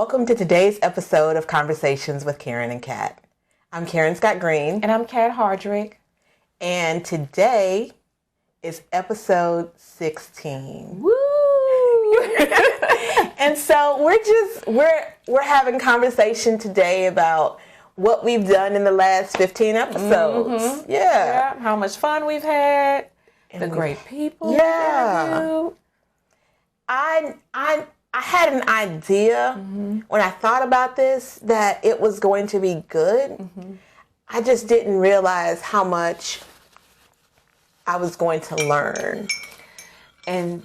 Welcome to today's episode of Conversations with Karen and Kat. I'm Karen Scott Green. And I'm Kat Hardrick. And today is episode 16. Woo! And so we're having conversation today about what we've done in the last 15 episodes. Mm-hmm. Yeah. How much fun we've had. And the great people. Yeah. I had an idea when I thought about this that it was going to be good. Mm-hmm. I just didn't realize how much I was going to learn. And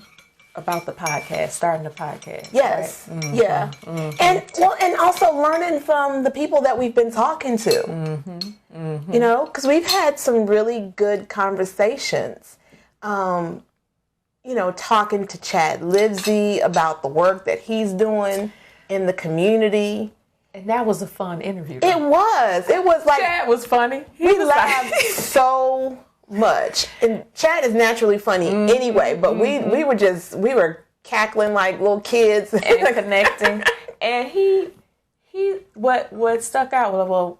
about the podcast, starting the podcast. Yes. Right? Mm-hmm. Yeah. Mm-hmm. And also learning from the people that we've been talking to. Mm-hmm. Mm-hmm. You know, because we've had some really good conversations. Talking to Chad Livesey about the work that he's doing in the community. And that was a fun interview. It was. It was like... Chad was funny. We laughed so much. And Chad is naturally funny anyway, but we were cackling like little kids. And connecting. And what stuck out was,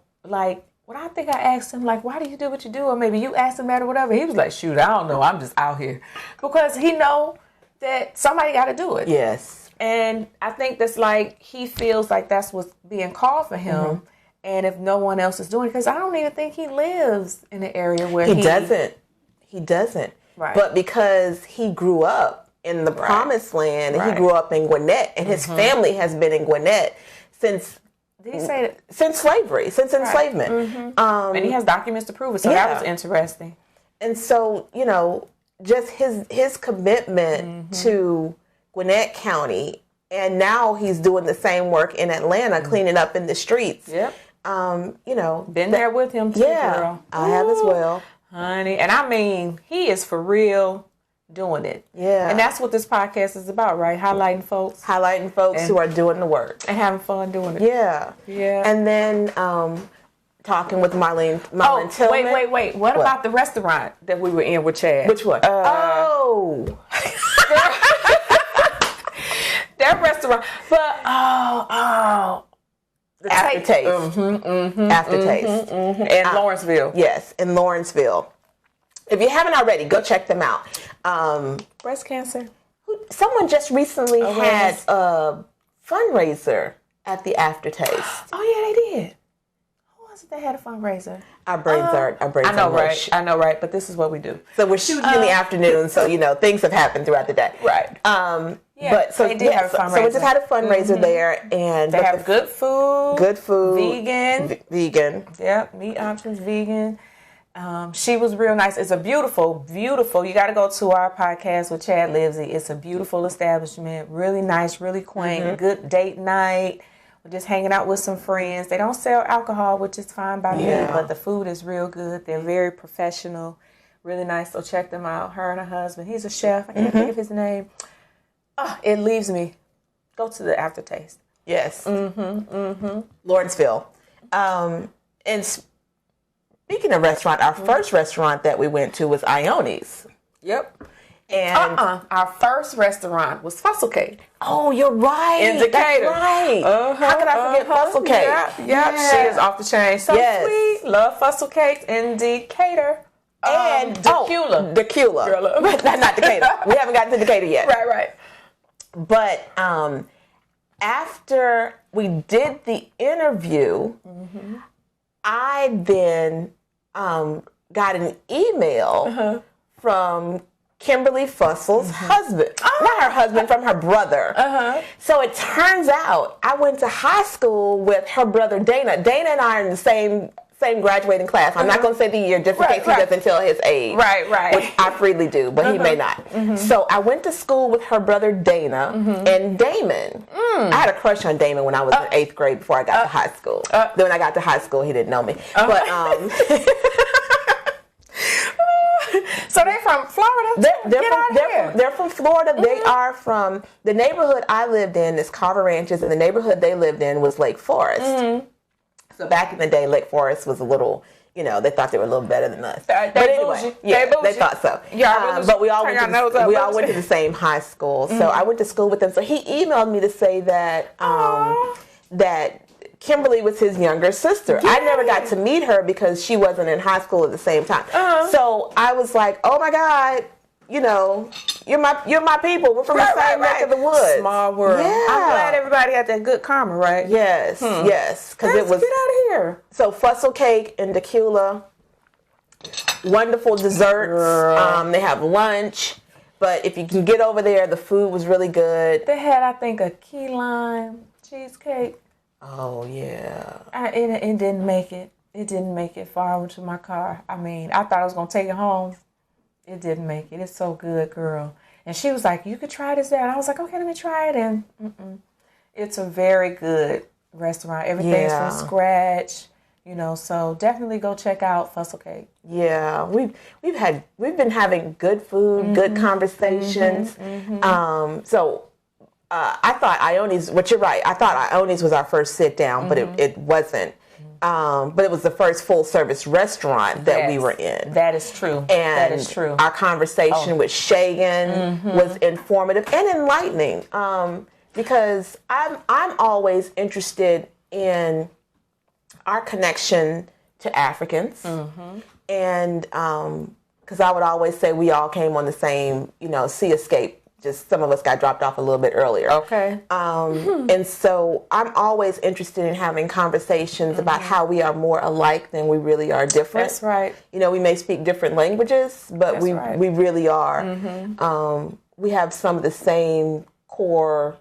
when I think I asked him, why do you do what you do? Or maybe you asked him that or whatever. He was like, shoot, I don't know. I'm just out here. Because he know that somebody got to do it. Yes. And I think that's he feels like that's what's being called for him. Mm-hmm. And if no one else is doing it, because I don't even think he lives in an area where he doesn't. He doesn't. Right. But because he grew up in the promised land, and he grew up in Gwinnett, and his family has been in Gwinnett since... Did he say that? Since slavery, since enslavement. Mm-hmm. And he has documents to prove it, so that was interesting. And so, just his commitment to Gwinnett County, and now he's doing the same work in Atlanta, cleaning up in the streets. Yep. Been there with him too, girl. I have as well. Honey. And I mean, he is for real doing it. Yeah. And that's what this podcast is about, right? Highlighting folks who are doing the work. And having fun doing it. Yeah. Yeah. And then talking with Marlene Tillman. Wait. What about the restaurant that we were in with Chad? Which one? That restaurant. But, the Aftertaste. Aftertaste. In Lawrenceville. Yes, in Lawrenceville. If you haven't already, go check them out. Breast cancer. Someone just recently had a fundraiser at the Aftertaste. Oh yeah, they did. Who was it that had a fundraiser? Our brains are I know, right? I know, right? But this is what we do. So we're shooting in the afternoon, so things have happened throughout the day. Right. They did have a fundraiser. So we just had a fundraiser there, and they have good food. Good food. Vegan. Yep, meat options, vegan. She was real nice. It's a beautiful, you got to go to our podcast with Chad Livesey. It's a beautiful establishment, really nice, really quaint, good date night. We're just hanging out with some friends. They don't sell alcohol, which is fine by me, but the food is real good. They're very professional, really nice. So check them out. Her and her husband, he's a chef. I can't think of his name. Oh, it leaves me. Go to the Aftertaste. Yes. Lawrenceville. And speaking of restaurant, our first restaurant that we went to was Ione's. Yep. And our first restaurant was Fussell Cake. Oh, you're right. In Decatur. That's right. How could I forget Fussell Cake? Yeah. She is off the chain. So sweet. Love Fussell Cakes in Decatur. And Decula. Not Decatur. We haven't gotten to Decatur yet. Right. But after we did the interview, I then got an email from Kimberly Fussell's husband. Not her husband, from her brother. So it turns out I went to high school with her brother Dana. Dana and I are in the same graduating class. I'm not going to say the year just in case he doesn't tell his age. Right. Which I freely do, but he may not. So I went to school with her brother Dana and Damon. I had a crush on Damon when I was in 8th grade before I got to high school. Then when I got to high school, he didn't know me. But so they're from Florida? They're from Florida. They are from the neighborhood I lived in is Carver Ranches, and the neighborhood they lived in was Lake Forest. So back in the day, Lake Forest was a little, they thought they were a little better than us. But anyway, they thought so. But we all went to the same high school. So I went to school with them. So he emailed me to say that that Kimberly was his younger sister. Yeah. I never got to meet her because she wasn't in high school at the same time. So I was like, oh my God, you know, you're my people. We're from the same neck of the woods. Small world. Yeah. I'm glad everybody had that good karma, right? Yes, yes. Because it was. Get out of here. So fussel cake and tequila, wonderful desserts. They have lunch. But if you can get over there, the food was really good. They had, I think, a key lime cheesecake. Oh, yeah. It didn't make it. It didn't make it far over to my car. I mean, I thought I was going to take it home. It didn't make it. It's so good, girl. And she was like, you could try this there. And I was like, okay, let me try it. And it's a very good restaurant. Everything's from scratch. You know, so definitely go check out Fussel Cake. Yeah, we've been having good food, good conversations. So I thought Ione's. But you're right. I thought Ione's was our first sit down, but it wasn't. But it was the first full service restaurant that we were in. That is true. And that is true. Our conversation with Shagan was informative and enlightening. Because I'm always interested in our connection to Africans, and because I would always say we all came on the same, sea escape. Just some of us got dropped off a little bit earlier. Okay. And so I'm always interested in having conversations about how we are more alike than we really are different. That's right. We may speak different languages, but we really are. We have some of the same core,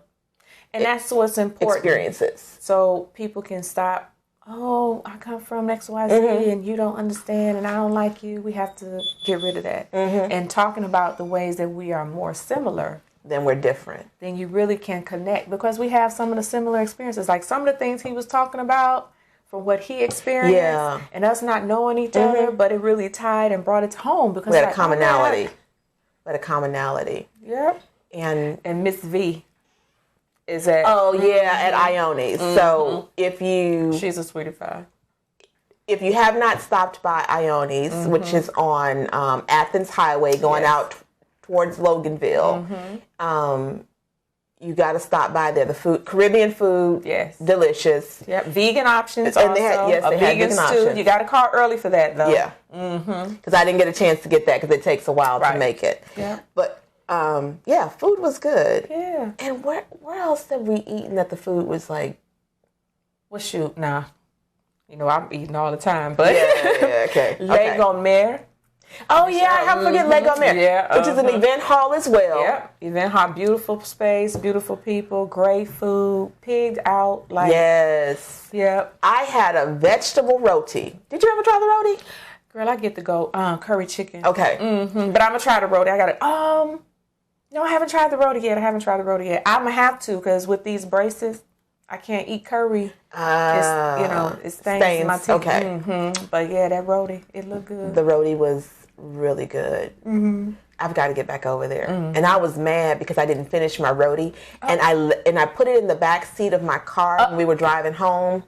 and that's what's important. Experiences. So people can stop. Oh, I come from XYZ and you don't understand and I don't like you. We have to get rid of that. And talking about the ways that we are more similar than we're different. Then you really can connect because we have some of the similar experiences. Like some of the things he was talking about from what he experienced and us not knowing each other, but it really tied and brought it home because we had a commonality. Yep. And Miss V. Is at at Ione's. So she's a sweetie pie. If you have not stopped by Ione's, which is on Athens Highway going out towards Loganville, you got to stop by there. The food, Caribbean food, delicious. Yep, vegan options. And also. they had vegan options. You got to call early for that though. Yeah, because I didn't get a chance to get that because it takes a while to make it. Yeah, but. Food was good. Yeah. And where else have we eaten that the food was like? Well, shoot, nah. I'm eating all the time, but okay. Legomere. Oh yeah, I haven't forget Legomere, which is an event hall as well. Yeah, event hall, beautiful space, beautiful people, great food, pigged out. Yes. Yep. I had a vegetable roti. Did you ever try the roti? Girl, I get to go curry chicken. Okay. But I'm gonna try the roti. I got it. No, I haven't tried the roti yet. I'm gonna have to because with these braces, I can't eat curry. It stains my teeth. Okay. But yeah, that roti, it looked good. The roti was really good. I've got to get back over there. And I was mad because I didn't finish my roti, and I put it in the back seat of my car when we were driving home,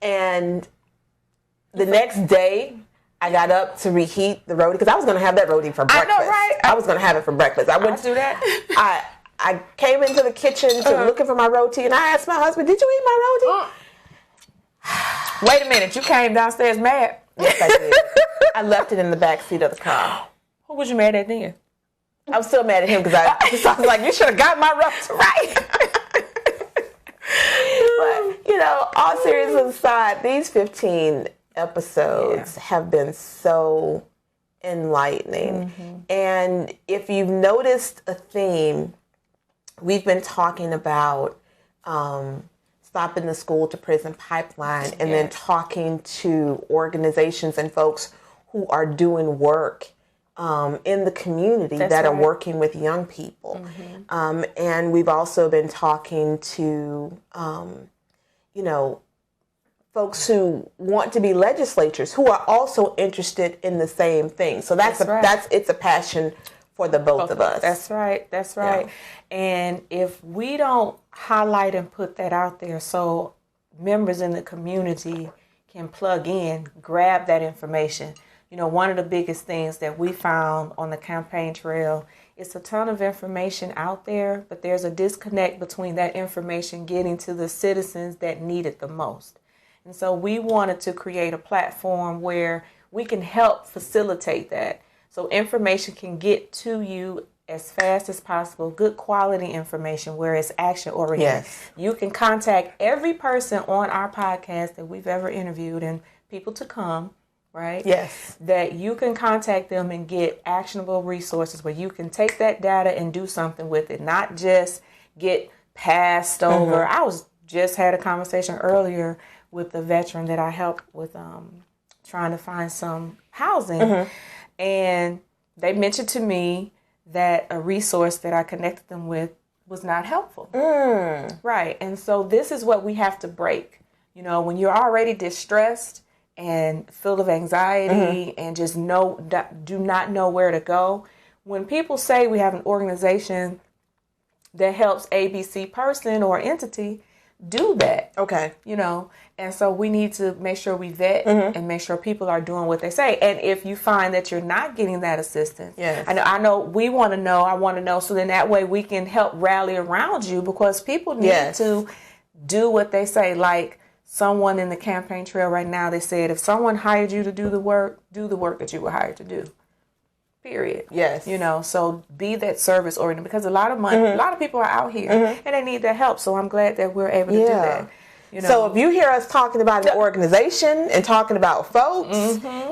and the next day. I got up to reheat the roti because I was going to have that roti for breakfast. I know, right? I was going to have it for breakfast. I went to do that. I came into the kitchen to looking for my roti, and I asked my husband, "Did you eat my roti?" Wait a minute, you came downstairs mad? Yes, I did. I left it in the back seat of the car. Who was you mad at then? I was still mad at him because I was like, "You should have got my roti right." But all seriousness aside, these 15 episodes have been so enlightening. And if you've noticed a theme, we've been talking about stopping the school to prison pipeline and then talking to organizations and folks who are doing work in the community that are working with young people. And we've also been talking to, folks who want to be legislators who are also interested in the same thing. So it's a passion for the both of us. That's right. Yeah. And if we don't highlight and put that out there so members in the community can plug in, grab that information, one of the biggest things that we found on the campaign trail, it's a ton of information out there, but there's a disconnect between that information getting to the citizens that need it the most. And so we wanted to create a platform where we can help facilitate that. So information can get to you as fast as possible, good quality information where it's action oriented. Yes. You can contact every person on our podcast that we've ever interviewed and people to come, right? Yes. That you can contact them and get actionable resources where you can take that data and do something with it, not just get passed over. I just had a conversation earlier with the veteran that I helped with trying to find some housing. And they mentioned to me that a resource that I connected them with was not helpful. Right. And so this is what we have to break. When you're already distressed and full of anxiety and just do not know where to go. When people say we have an organization that helps ABC person or entity, do that. Okay. And so we need to make sure we vet and make sure people are doing what they say. And if you find that you're not getting that assistance, yes. I know we want to know, I want to know, so then that way we can help rally around you, because people need to do what they say. Like someone in the campaign trail right now, they said, if someone hired you to do the work that you were hired to do. Period. Yes. So be that service oriented, because a lot of people are out here and they need that help. So I'm glad that we're able to do that. So if you hear us talking about an organization and talking about folks,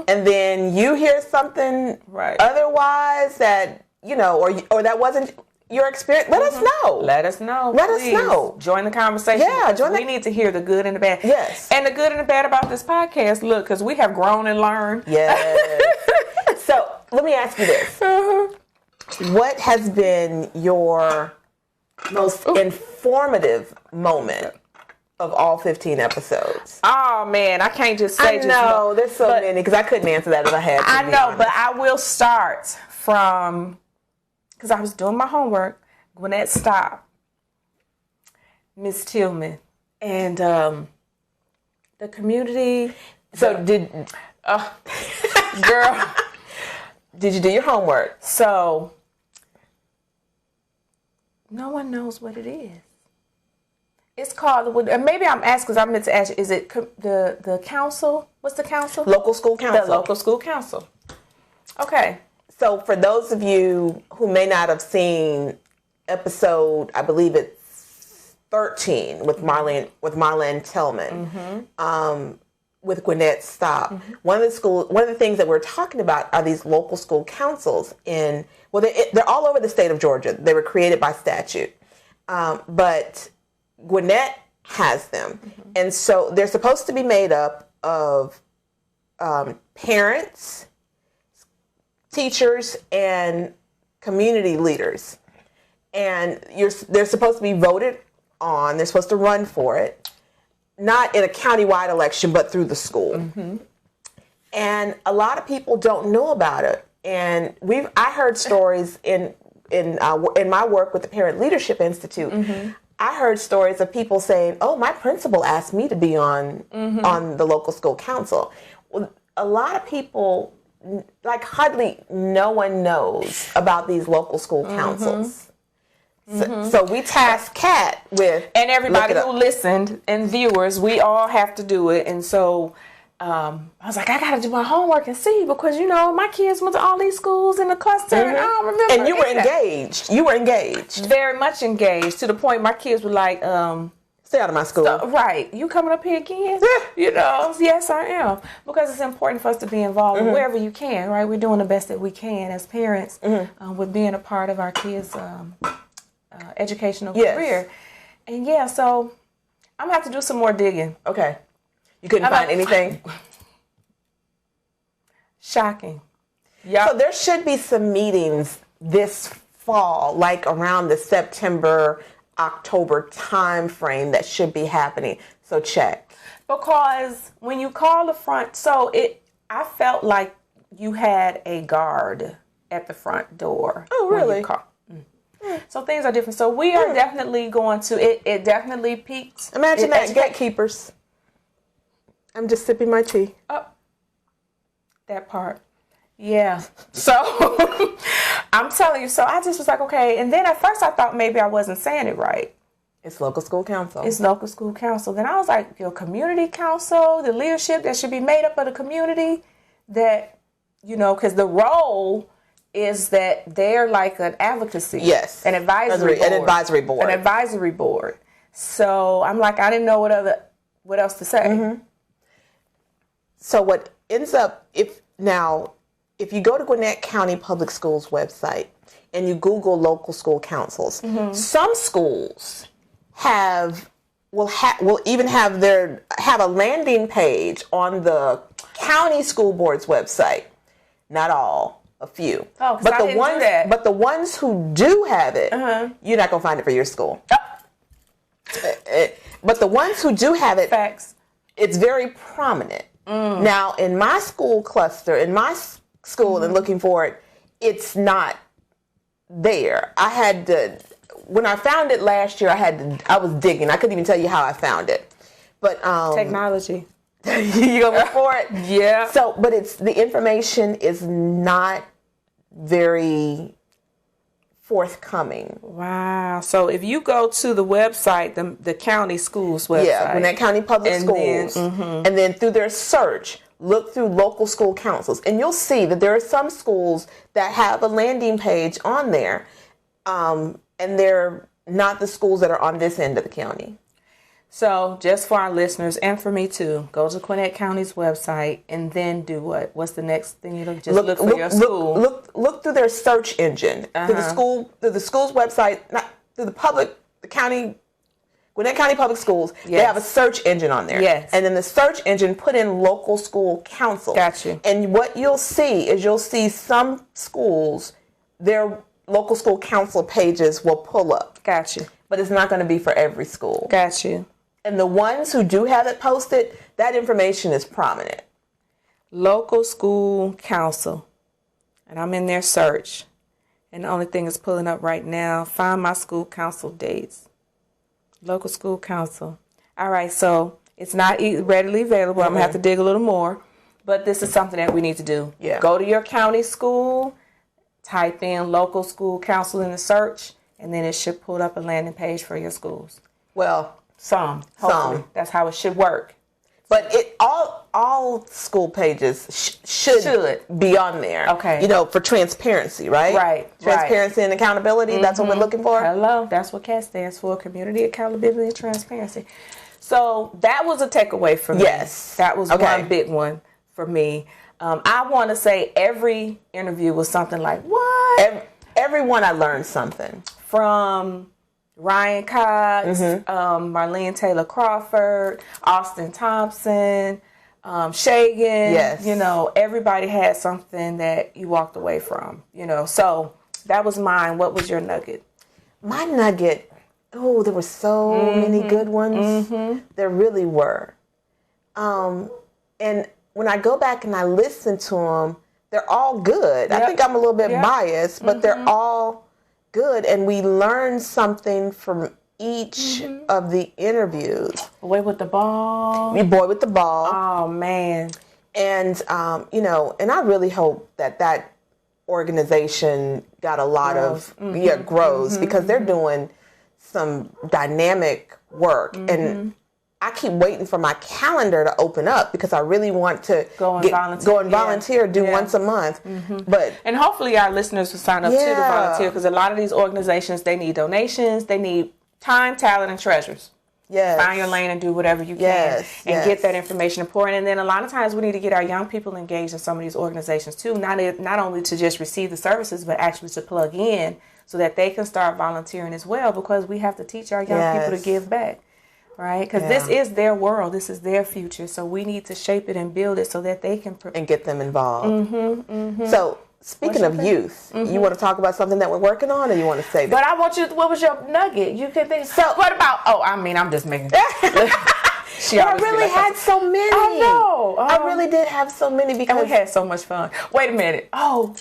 and then you hear something otherwise that, or that wasn't your experience, let us know. Let us know. Let us know. Join the conversation. Yeah, we need to hear the good and the bad. Yes. And the good and the bad about this podcast, look, because we have grown and learned. Yes. So let me ask you this. What has been your most informative moment of all 15 episodes? Oh, man, I can't just say there's so many, because I couldn't answer that if I had to. I know, but I will start from, because I was doing my homework, Gwinnett stopped Miss Tillman, and the community. So girl, did you do your homework? So no one knows what it is. It's called, and maybe I'm asking because I meant to ask you, is it the council? What's the council? Local School Council. The Local School Council. Okay. So for those of you who may not have seen episode, I believe it's 13 with Marlene Tillman, with Gwinnett Stop. One of the things that we're talking about are these local school councils they're all over the state of Georgia. They were created by statute, but Gwinnett has them, and so they're supposed to be made up of parents, teachers, and community leaders, and they're supposed to be voted on. They're supposed to run for it, not in a countywide election, but through the school. And a lot of people don't know about it. And I heard stories in my work with the Parent Leadership Institute. I heard stories of people saying, "Oh, my principal asked me to be on the local school council." Well, a lot of people, like hardly no one knows about these local school councils. So we tasked Kat with, and everybody who listened and viewers, we all have to do it. And so I was like, I got to do my homework and see, because my kids went to all these schools in the cluster, and I don't remember. And you were engaged. You were engaged. Very much engaged, to the point my kids were like, stay out of my school. Right. You coming up here again? Yes, I am. Because it's important for us to be involved wherever you can, right? We're doing the best that we can as parents with being a part of our kids' educational career. And so I'm going to have to do some more digging. Okay. You couldn't find anything? Shocking. Yeah. So there should be some meetings this fall, like around the September, October time frame, that should be happening. So check. Because when you call the front, I felt like you had a guard at the front door. Oh, really? So things are different. So we are definitely going to, it definitely peaked. Imagine that, gatekeepers. I'm just sipping my tea. Oh, that part. Yeah. So I'm telling you, so I just was like, okay. And then at first I thought maybe I wasn't saying it right. It's local school council. It's local school council. Then I was like, your community council, the leadership that should be made up of the community, that, you know, because the role is that they're like an advocacy. Yes. An advisory board. An advisory board. An advisory board. So I'm like, I didn't know what else to say. Mm-hmm. So what ends up, if you go to Gwinnett County Public Schools website and you Google local school councils, mm-hmm. some schools will even have a landing page on the county school board's website. Not all, a few. Oh, but I didn't do that. But the ones who do have it, you're not gonna find it for your school. But the ones who do have it, facts. It's very prominent. Now, in my school cluster, in my school, and looking for it, it's not there. I had to, when I found it last year, I was digging. I couldn't even tell you how I found it. But technology. You gonna look for it? Yeah. So, but the information is not very forthcoming. Wow. So if you go to the website, the county schools website. Yeah, Gwinnett County Public Schools. And then through their search, look through local school councils. And you'll see that there are some schools that have a landing page on there. And they're not the schools that are on this end of the county. So just for our listeners and for me too, go to Gwinnett County's website and then do what? What's the next thing you look? Just look for your school. Look through their search engine, through the school's website, not through the county, Gwinnett County Public Schools. Yes. They have a search engine on there. Yes. And then the search engine put in local school council. Gotcha. And what you'll see some schools, their local school council pages will pull up. Gotcha. But it's not going to be for every school. Gotcha. And the ones who do have it posted, that information is prominent. Local school council. And I'm in their search. And the only thing is pulling up right now, find my school council dates. Local school council. All right, so it's not readily available. I'm going to have to dig a little more. But this is something that we need to do. Yeah. Go to your county school, type in local school council in the search, and then it should pull up a landing page for your schools. Well, hopefully. That's how it should work. But all school pages should be on there. Okay. You know, for transparency, right? Right. Transparency and accountability. That's what we're looking for. Hello. That's what CAT stands for. Community Accountability and Transparency. So that was a takeaway for me. Yes. That was one big one for me. I want to say every interview was something like, what? Every one I learned something. From Ryan Cox, Marlene Taylor Crawford, Austin Thompson, Shagan. Yes. You know, everybody had something that you walked away from, you know. So that was mine. What was your nugget? My nugget, there were so many good ones. There really were. And when I go back and I listen to them, they're all good. Yep. I think I'm a little bit biased, but they're all good. And we learned something from each of the interviews. Boy with the ball. Boy with the ball. Oh, man. And, you know, and I really hope that organization got a lot of, grows because they're doing some dynamic work. And I keep waiting for my calendar to open up because I really want to go and volunteer, do once a month. And hopefully our listeners will sign up too to volunteer, because a lot of these organizations, they need donations, they need time, talent, and treasures. Yes. Find your lane and do whatever you can and get that information important. And then a lot of times we need to get our young people engaged in some of these organizations too, not only to just receive the services, but actually to plug in so that they can start volunteering as well, because we have to teach our young people to give back. Right? Because this is their world. This is their future. So we need to shape it and build it so that they can... and get them involved. So, speaking of youth, you want to talk about something that we're working on, or you want to say that? But I want you... What was your nugget? You can think... So, what about... I'm just making... I really had so many. I know. I really did have so many because... And we had so much fun. Wait a minute. I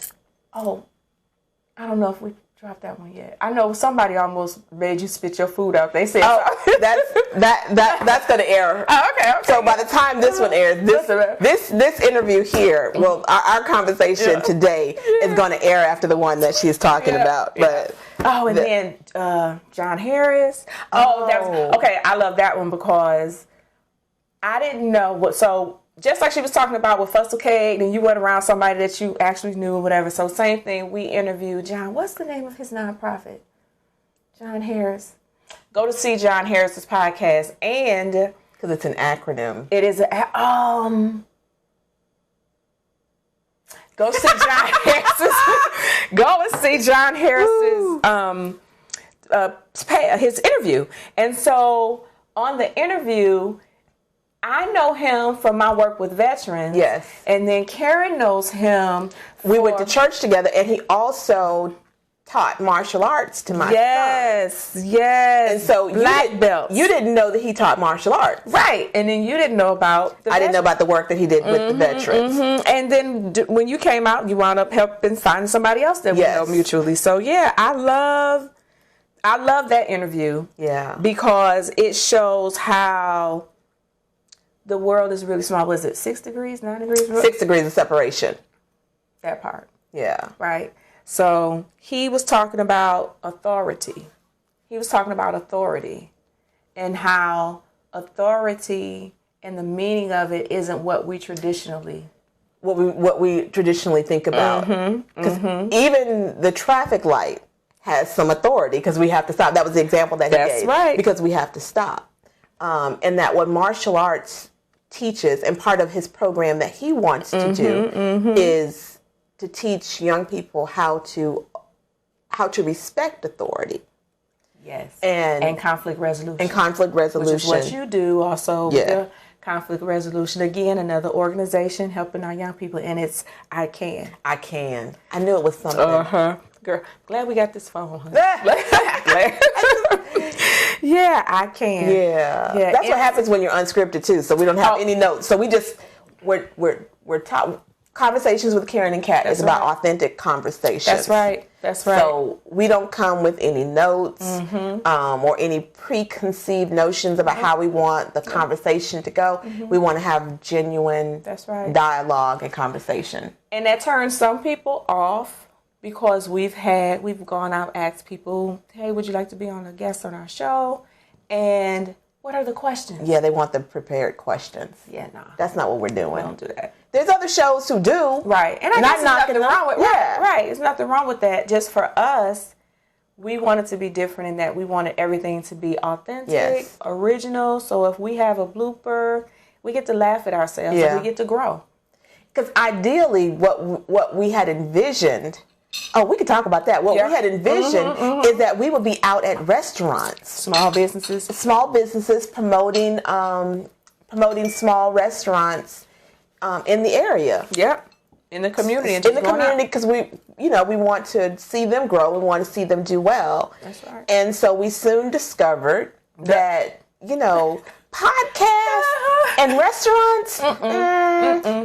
don't know if we drop that one yet. I know somebody almost made you spit your food out. They said, that's gonna air. Oh, okay. So by the time this one airs, this interview here, well, our conversation today is gonna air after the one that she's talking about. But then John Harris. Okay. I love that one because I didn't know what. So just like she was talking about with Fussell Cake, and you went around somebody that you actually knew or whatever. So same thing. We interviewed John. What's the name of his nonprofit? John Harris. Go to see John Harris's podcast, and because it's an acronym. It is Go see John Harris's. Go and see John Harris's his interview. And so on the interview, I know him from my work with veterans. Yes. And then Karen knows him. We went to church together, and he also taught martial arts to my son. Yes. And so black belts. You didn't know that he taught martial arts. Right. And then you didn't know about I didn't know about the work that he did with the veterans. Mm-hmm. And then when you came out, you wound up helping find somebody else that we know mutually. So yeah, I love that interview. Yeah. Because it shows how the world is really small. Was it 6 degrees, 9 degrees? 6 degrees of separation. That part. Yeah. Right. So he was talking about authority. He was talking about authority and how authority and the meaning of it isn't what we traditionally think about. Because even the traffic light has some authority because we have to stop. That was the example that he gave. That's right. Because we have to stop. And that what martial arts teaches, and part of his program that he wants to do is to teach young people how to respect authority. Yes. And conflict resolution. Which is what you do also with the conflict resolution. Again, another organization helping our young people, and it's I Can. I knew it was something. Girl, glad we got this phone. Yeah, I can. Yeah. That's what happens when you're unscripted too. So we don't have any notes. So we just we're taught. Conversations with Karen and Kat is about authentic conversations. That's right. So we don't come with any notes or any preconceived notions about how we want the conversation to go. We want to have genuine dialogue and conversation. And that turns some people off because we've gone out, asked people, hey, would you like to be on a guest on our show? And what are the questions? Yeah, they want the prepared questions. Yeah, no. That's not what we're doing. We don't do that. There's other shows who do. Right. And I guess there's nothing wrong with Right. There's nothing wrong with that. Just for us, we wanted to be different in that we wanted everything to be authentic, original. So if we have a blooper, we get to laugh at ourselves and we get to grow. Because ideally, what we had envisioned, we could talk about that. What we had envisioned is that we would be out at restaurants. Small businesses promoting small restaurants in the area. Yep. In the community. In the community, because we want to see them grow. We want to see them do well. That's right. And so we soon discovered that, podcasts and restaurants,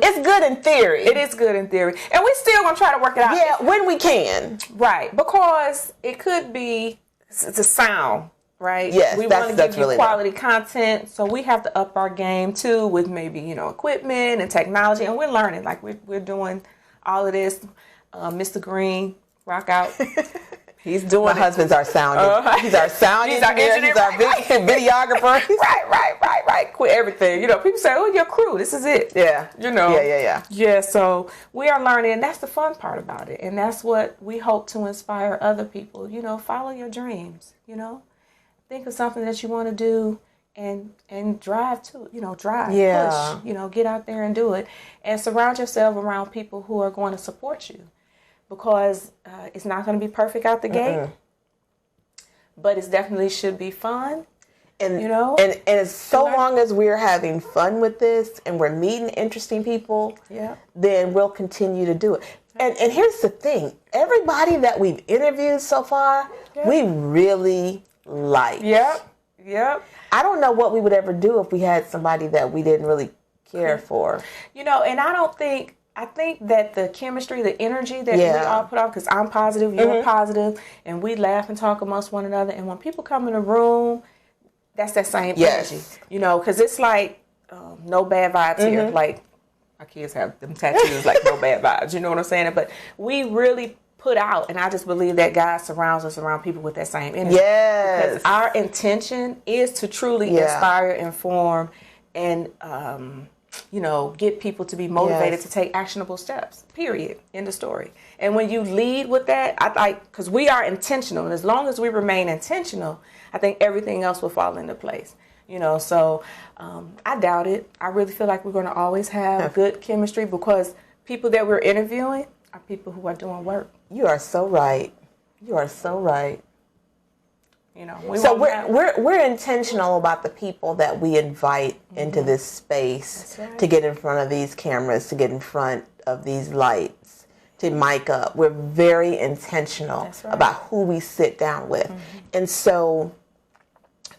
it's good in theory. It is good in theory. And we still going to try to work it out. Yeah, when we can. Right. Because it could be the sound. Right? Yes, we want to give you quality content, so we have to up our game too with maybe equipment and technology, and we're learning. Like we're doing all of this. Mr. Green, rock out. He's doing. My husband's our sound. He's our sound engineer. He's our videographer. Right. Quit everything. People say, "Oh, your crew. This is it." Yeah. Yeah. So we are learning, and that's the fun part about it, and that's what we hope to inspire other people. Follow your dreams. Think of something that you want to do and drive to, push, get out there and do it. And surround yourself around people who are going to support you because it's not going to be perfect out the gate, but it definitely should be fun. And, and as so long as we're having fun with this and we're meeting interesting people, then we'll continue to do it. And here's the thing. Everybody that we've interviewed so far, we really like. Yep. I don't know what we would ever do if we had somebody that we didn't really care for. And I don't think I think that the chemistry, the energy that we all put off, because I'm positive, you're positive, and we laugh and talk amongst one another. And when people come in the room, that's that same energy, you know, because it's like no bad vibes here. Like our kids have them tattoos, like no bad vibes. You know what I'm saying? But we really put out, and I just believe that God surrounds us around people with that same energy. Yes. Because our intention is to truly inspire, inform, and you know, get people to be motivated to take actionable steps, period, end of story. And when you lead with that, because we are intentional, and as long as we remain intentional, I think everything else will fall into place, you know. So I doubt it. I really feel like we're going to always have good chemistry, because people that we're interviewing are people who are doing work. You are so right. You are so right. You know, we're intentional about the people that we invite into this space to get in front of these cameras, to get in front of these lights, to mic up. We're very intentional about who we sit down with. And so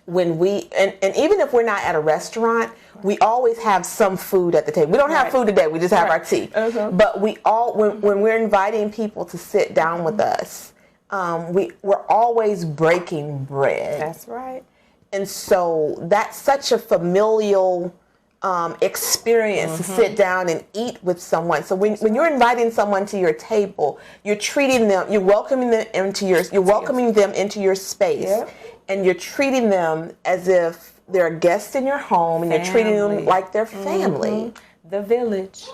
when we, and even if we're not at a restaurant, we always have some food at the table. We don't have food today. We just have our tea. But we all, when we're inviting people to sit down with us, we're always breaking bread. That's right. And so that's such a familial experience to sit down and eat with someone. So when you're inviting someone to your table, you're treating them, you're welcoming them into your space, and you're treating them as if they're a guest in your home, and you're treating them like they're family. The village,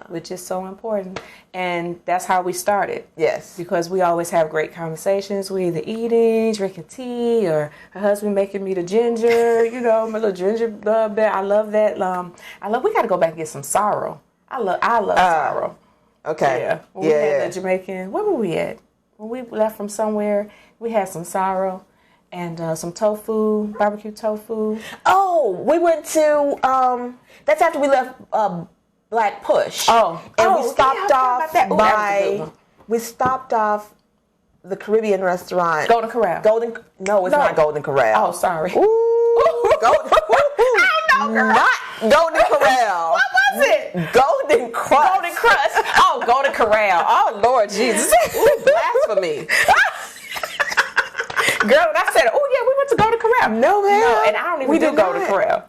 which is so important, and that's how we started. Yes, because we always have great conversations. We either eating, drinking tea, or her husband making me the ginger. You know, my little ginger bit. I love that. We got to go back and get some sorrel. I love sorrel. Okay. Yeah. When we had the Jamaican. Where were we at? When we left from somewhere, we had some sorrel. And some tofu, barbecue tofu. Oh, we went to, that's after we left Black Push. Oh. And we stopped we stopped off the Caribbean restaurant. Golden Corral. No, it's not Golden Corral. Oh, sorry. Ooh, I don't know, girl. Not Golden Corral. What was it? Golden Crust. Golden Crust. Oh, Golden Corral. Oh, Lord Jesus. Ooh, blasphemy. Girl, and I said, oh yeah, we went to Golden Corral. No, man. No, and I don't even do Golden Corral.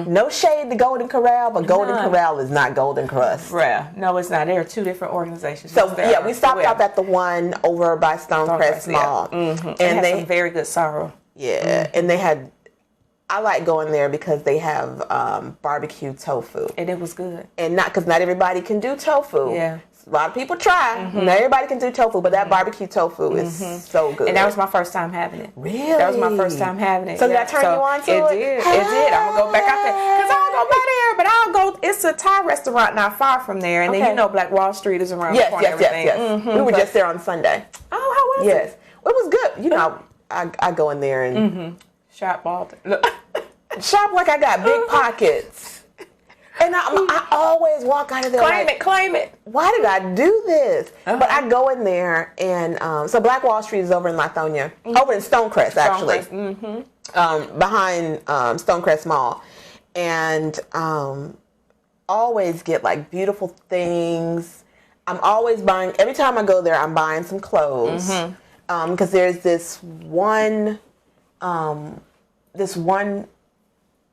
No shade to Golden Corral, but Golden Corral is not Golden Crust. Right. No, it's not. There are two different organizations. So we stopped off at the one over by Stonecrest Mall, and they had some very good sorrel. Yeah, and they had. I like going there because they have barbecue tofu, and it was good. And because not everybody can do tofu. Yeah. A lot of people try. Not everybody can do tofu, but that barbecue tofu is so good. And that was my first time having it. Really? That was my first time having it. So did that turn you on to it? It did. I'm going to go back out there. Because I'll go by there, but I'll go. It's a Thai restaurant not far from there. And then, you know, Black Wall Street is around the corner. Yes. We were just there on Sunday. Oh, how was it? Yes. It was good. You know, I go in there and shop all look. Shop like I got big pockets. And I always walk out of there claim it. Why did I do this? But I go in there, and so Black Wall Street is over in Lithonia, over in Stonecrest, actually, behind Stonecrest Mall, and always get like beautiful things. I'm always buying. Every time I go there, I'm buying some clothes because there's this one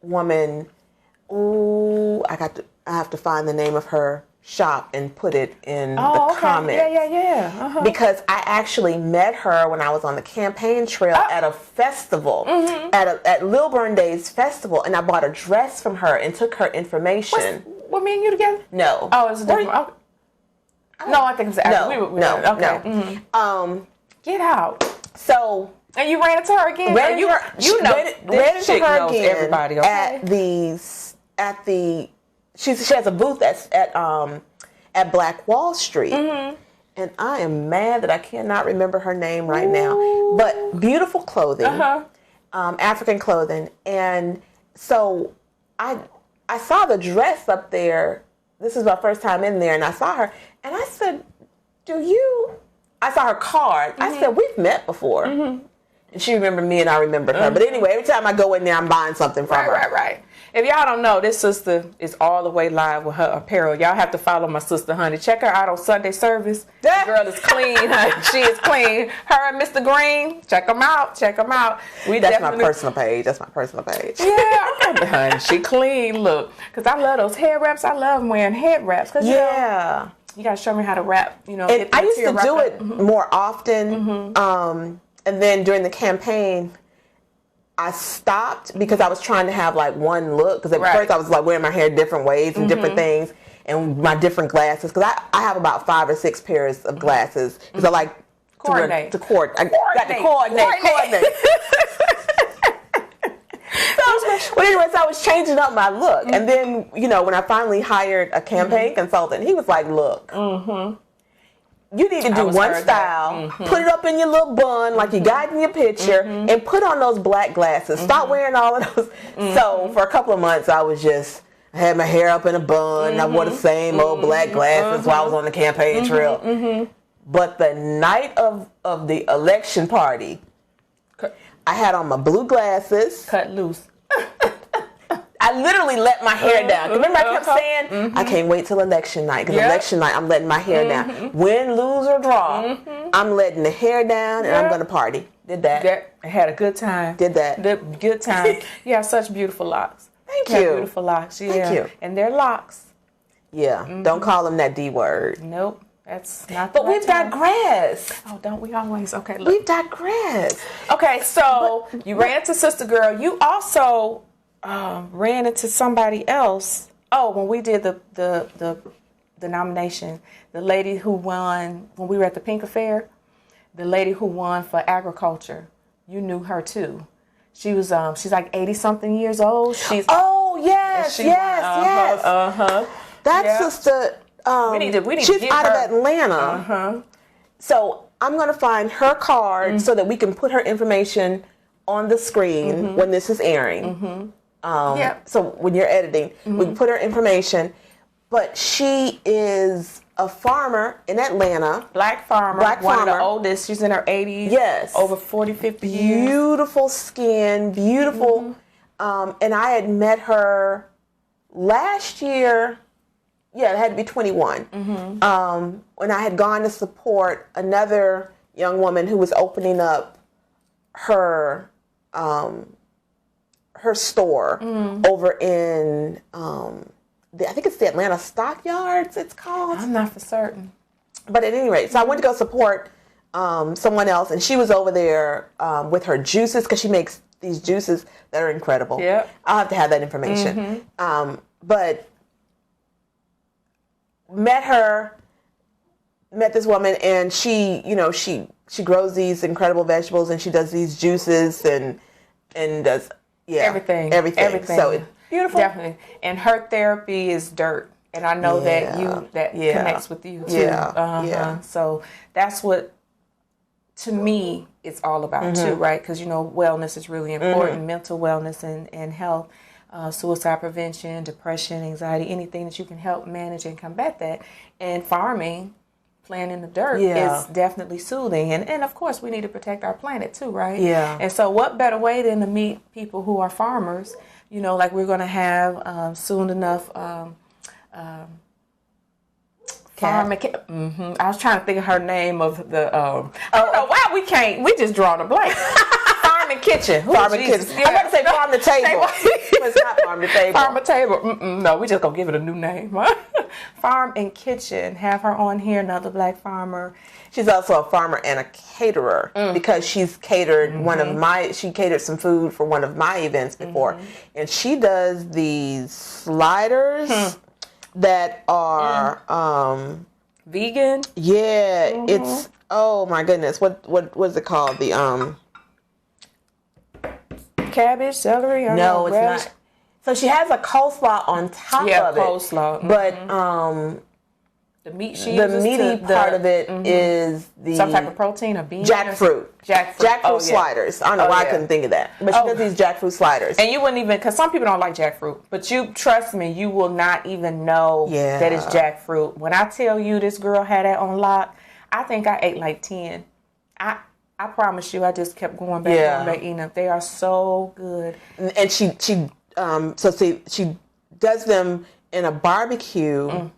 woman. Ooh, I have to find the name of her shop and put it in the comments. Yeah. Because I actually met her when I was on the campaign trail at a festival, at Lilburn Days Festival, and I bought a dress from her and took her information. Were me and you together? No. Oh, it was different. No, I think it's no. Get out. So. And you ran into her again. Ran into her again. Everybody, okay? She has a booth at Black Wall Street, and I am mad that I cannot remember her name right now. But beautiful clothing, African clothing, and so I saw the dress up there. This is my first time in there, and I saw her, and I said, I saw her card. I said, we've met before. And And she remembered me and I remembered her. But anyway, every time I go in there, I'm buying something from her. Right. If y'all don't know, this sister is all the way live with her apparel. Y'all have to follow my sister, honey. Check her out on Sunday service. The girl is clean, honey. She is clean. Her and Mr. Green, check them out. That's my personal page. Yeah, honey. She clean, look. Because I love those hair wraps. I love wearing head wraps. Cause, you got to show me how to wrap, And I used to do it more often. And then during the campaign, I stopped because I was trying to have like one look. Because at first I was like wearing my hair different ways and different things, and my different glasses. Because I have about 5 or 6 pairs of glasses. Because I like coordinate. I got to coordinate. But anyway, so I was changing up my look. And then, when I finally hired a campaign consultant, he was like, look. You need to do one style, put it up in your little bun like you got in your picture, and put on those black glasses. Stop wearing all of those. So for a couple of months, I had my hair up in a bun, and I wore the same old black glasses while I was on the campaign trail. But the night of the election party, I had on my blue glasses. Cut loose. I literally let my hair down. Remember I kept saying, I can't wait till election night. Because election night, I'm letting my hair down. Win, lose, or draw, I'm letting the hair down and I'm going to party. Did that. I had a good time. Did that. Good time. You have such beautiful locks. Thank you. Beautiful locks. Yeah. Thank you. And they're locks. Yeah. Don't call them that D word. Nope. That's not But we've digressed. Oh, don't we always? Okay, look. We've digressed. Okay, so you ran into Sister Girl. You also ran into somebody else. Oh, when we did the nomination, the lady who won when we were at the Pink Affair, the lady who won for agriculture, you knew her too. She was she's like 80-something years old. Yes. That sister. We need to she's get out her. of Atlanta. So I'm going to find her card so that we can put her information on the screen when this is airing. So when you're editing, we can put her information. But she is a farmer in Atlanta. Black farmer. One of the oldest. She's in her 80s. Yes. Over 40, 50 years. Beautiful skin. Beautiful. And I had met her last year. Yeah, it had to be 21. When I had gone to support another young woman who was opening up her her store over in I think it's the Atlanta Stockyards. It's called. I'm not for certain. But at any rate, so I went to go support someone else, and she was over there with her juices because she makes these juices that are incredible. Yep. I'll have to have that information. But met this woman, and she grows these incredible vegetables, and she does these juices and does everything. So it's beautiful. Definitely. And her therapy is dirt. And I know that connects with you too. So that's what, to me, it's all about too, right? Because wellness is really important. Mental wellness and health. Suicide prevention, depression, anxiety, anything that you can help manage and combat that. And farming, playing in the dirt, is definitely soothing. And of course, we need to protect our planet too, right? Yeah. And so what better way than to meet people who are farmers, like we're going to have soon enough farm. I was trying to think of her name of the, I don't know why we just drawing a blank. Farm and kitchen. Farm and kitchen. I'm about to say farm to table. It's not farm to table. Farm to table. No, we just going to give it a new name. Farm and kitchen. Have her on here, another black farmer. She's also a farmer and a caterer because she's catered she catered some food for one of my events before. And she does these sliders that are vegan. Yeah, it's oh my goodness. What is it called? The cabbage, celery? No, it's not. So she has a coleslaw on top of it. Yeah, coleslaw. But the meat she the meaty part of it is the some type of protein or bean. Jackfruit. Jackfruit sliders. I don't know why I couldn't think of that. But she does these jackfruit sliders. And you wouldn't even, because some people don't like jackfruit, but you trust me, you will not even know that it's jackfruit. When I tell you this girl had that on lock, I think I ate like 10. I promise you, I just kept going back, eating them. They are so good. And she does them in a barbecue,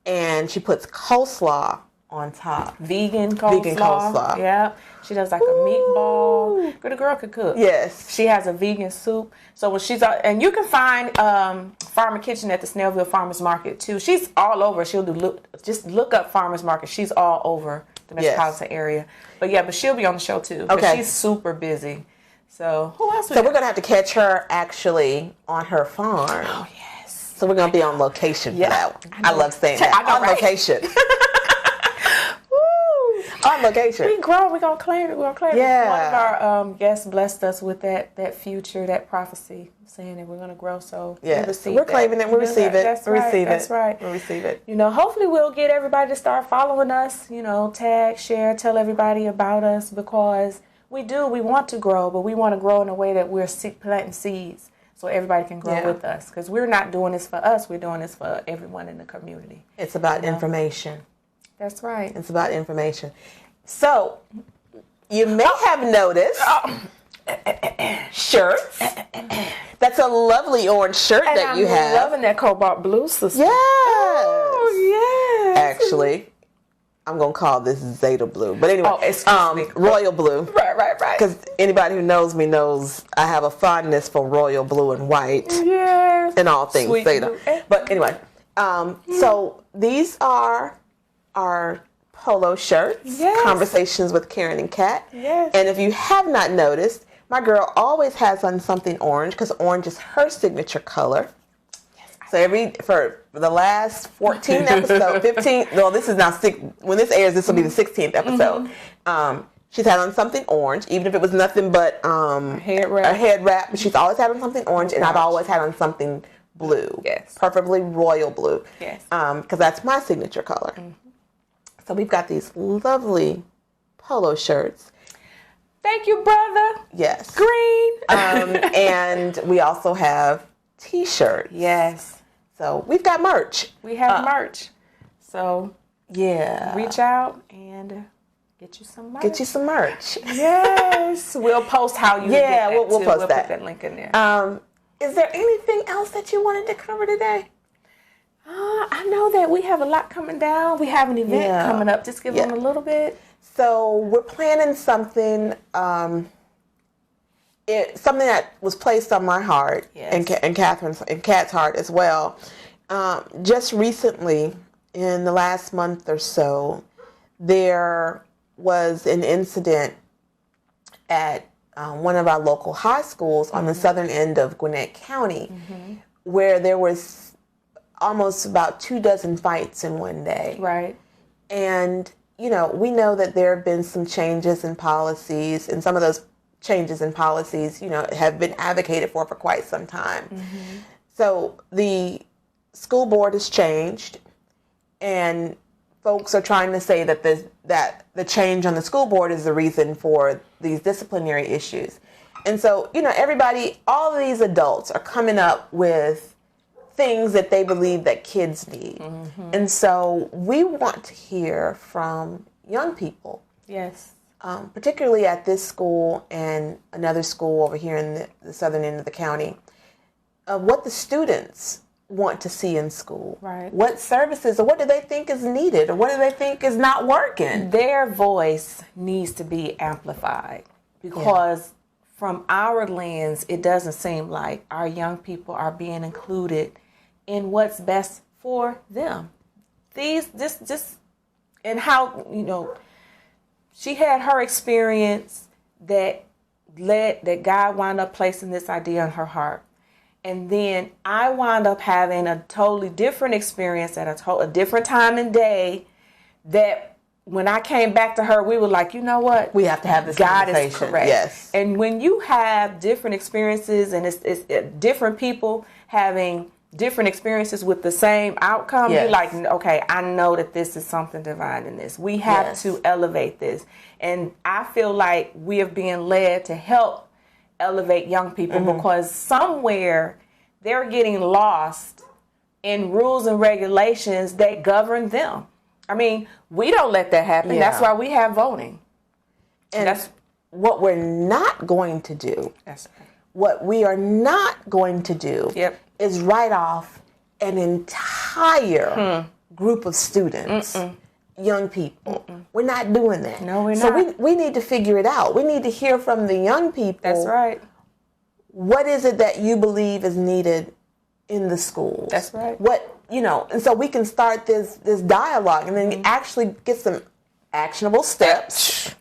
and she puts coleslaw on top. Vegan coleslaw. Yeah. She does like a meatball. The girl could cook. Yes. She has a vegan soup. So when she's out, and you can find Farmer Kitchen at the Snellville Farmers Market too. She's all over. Just look up Farmers Market. She's all over the metropolitan area. But she'll be on the show too. Okay. She's super busy. So who else? So we're gonna have to catch her actually on her farm. Oh yes. So we're gonna be on location for that one. I love saying that. On location. On location. We grow. We're gonna claim it. We're gonna claim it. One of our guests blessed us with that future, that prophecy, saying that we're gonna grow. So we're claiming it. We receive it. That's right. That's right. We receive it. Hopefully we'll get everybody to start following us. Tag, share, tell everybody about us, because we want to grow, but we want to grow in a way that we're planting seeds so everybody can grow with us. Because we're not doing this for us. We're doing this for everyone in the community. It's about information. That's right. It's about information. So, you may have noticed shirts. That's a lovely orange shirt that you have. I'm loving that cobalt blue, sister. Yes. Oh, yes. Actually, I'm going to call this Zeta blue. But anyway, royal blue. Right. Because anybody who knows me knows I have a fondness for royal blue and white. Yes. And all things Sweet Zeta. blue. But anyway, so these are our polo shirts, Conversations with Karen and Kat. Yes. And if you have not noticed, my girl always has on something orange, because orange is her signature color. So for the last 14 episodes, 15, well, this is now when this airs, this will be the 16th episode. She's had on something orange, even if it was nothing but a head wrap. But she's always had on something orange, and I've always had on something blue. Yes. Preferably royal blue. Yes. Because that's my signature color. So we've got these lovely polo shirts. Thank you, brother. Yes. Green. And we also have T-shirts. Yes. So we've got merch. We have merch. So reach out and get you some merch. Yes. We'll post how you get that. We'll post we'll that. Put that link in there. Is there anything else that you wanted to cover today? I know that we have a lot coming down. We have an event coming up. Just give them a little bit. So we're planning something. Something that was placed on my heart and Kat's heart as well. Just recently, in the last month or so, there was an incident at one of our local high schools on the southern end of Gwinnett County, where there was almost about 24 fights in one day. Right. And, we know that there have been some changes in policies, and some of those changes in policies, have been advocated for quite some time. So the school board has changed, and folks are trying to say that the change on the school board is the reason for these disciplinary issues. And so, all of these adults are coming up with things that they believe that kids need. And so we want to hear from young people. Yes. Particularly at this school and another school over here in the southern end of the county, what the students want to see in school. Right. What services, or what do they think is needed, or what do they think is not working? Their voice needs to be amplified, because from our lens, it doesn't seem like our young people are being included in what's best for them. And how, she had her experience that God wound up placing this idea in her heart. And then I wound up having a totally different experience at a different time and day, that when I came back to her, we were like, you know what? We have to have this God conversation. Is correct. Yes. And when you have different experiences, and it's different people having different experiences with the same outcome, you're like, okay, I know that this is something divine in this. We have to elevate this. And I feel like we are being led to help elevate young people, because somewhere they're getting lost in rules and regulations that govern them. I mean, we don't let that happen. That's why we have voting. And what we're not going to do, what we are not going to do is write off an entire group of students, young people. We're not doing that. No, we're not. So we need to figure it out. We need to hear from the young people. That's right. What is it that you believe is needed in the schools? That's right. And so we can start this dialogue and then actually get some actionable steps.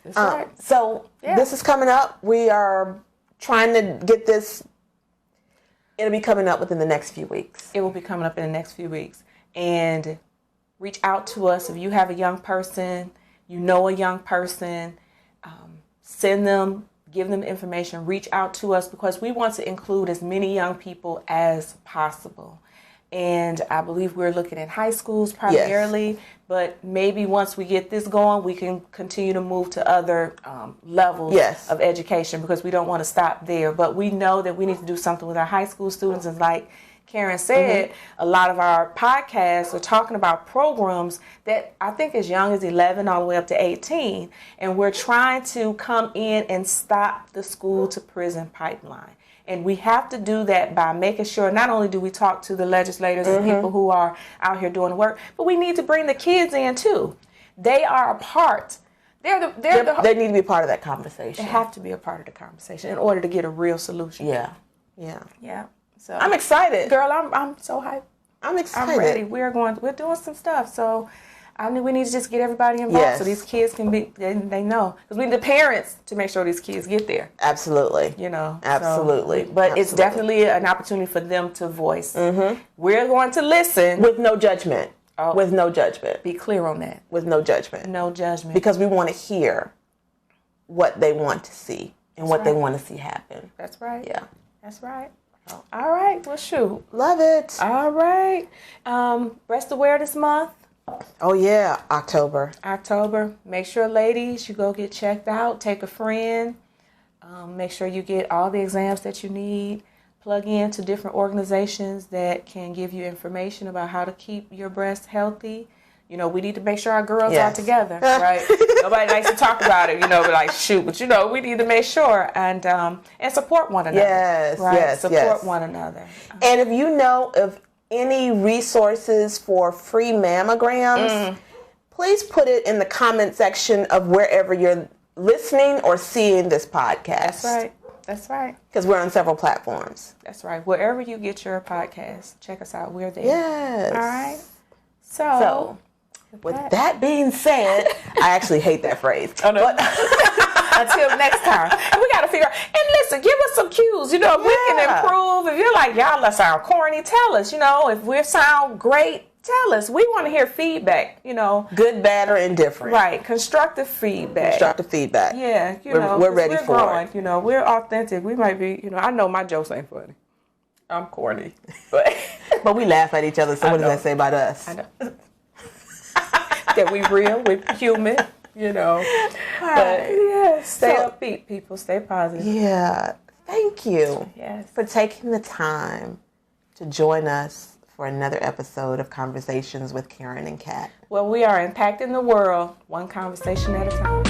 That's right. So this is coming up. We are trying to get this. It'll be coming up within the next few weeks. It will be coming up in the next few weeks. And reach out to us if you have a young person, you know a young person, send them, give them information, reach out to us because we want to include as many young people as possible. And I believe we're looking at high schools primarily, but maybe once we get this going, we can continue to move to other levels of education because we don't want to stop there. But we know that we need to do something with our high school students. And like Karen said, a lot of our podcasts are talking about programs that I think as young as 11 all the way up to 18. And we're trying to come in and stop the school to prison pipeline. And we have to do that by making sure not only do we talk to the legislators and people who are out here doing the work, but we need to bring the kids in too. They are a part. They need to be a part of that conversation. They have to be a part of the conversation in order to get a real solution. Yeah. So I'm excited. Girl, I'm so hyped. I'm excited. I'm ready. We're doing some stuff. So we need to just get everybody involved so these kids can they know. Because we need the parents to make sure these kids get there. Absolutely. Absolutely. But it's definitely an opportunity for them to voice. We're going to listen. With no judgment. With no judgment. Be clear on that. With no judgment. No judgment. Because we want to hear what they want to see and what they want to see happen. That's right. Yeah. That's right. All right. Well, shoot. Love it. All right. Breast Awareness Month. Oh, yeah. October. Make sure, ladies, you go get checked out. Take a friend. Make sure you get all the exams that you need. Plug into different organizations that can give you information about how to keep your breasts healthy. We need to make sure our girls are together, right? Nobody likes to talk about it, but like, shoot. But, we need to make sure and support one another. Yes, right? Support one another. And if you know of any resources for free mammograms, please put it in the comment section of wherever you're listening or seeing this podcast. That's right. Because we're on several platforms. That's right. Wherever you get your podcast, check us out. We're there. Yes. All right. So with that being said, I actually hate that phrase. Oh, no. But until next time. And we got to figure out. And listen, give us some cues. If we can improve. If you're like, y'all, let's sound corny, tell us. If we sound great, tell us. We want to hear feedback. Good, bad, or indifferent. Right. Constructive feedback. Yeah. We're ready for growing, it. We're authentic. We might be, I know my jokes ain't funny. I'm corny. But we laugh at each other. So what does that say about us? I know. That we real, we're human, But stay upbeat, people. Stay positive. Yeah. Thank you for taking the time to join us for another episode of Conversations with Karen and Kat. Well, we are impacting the world one conversation at a time.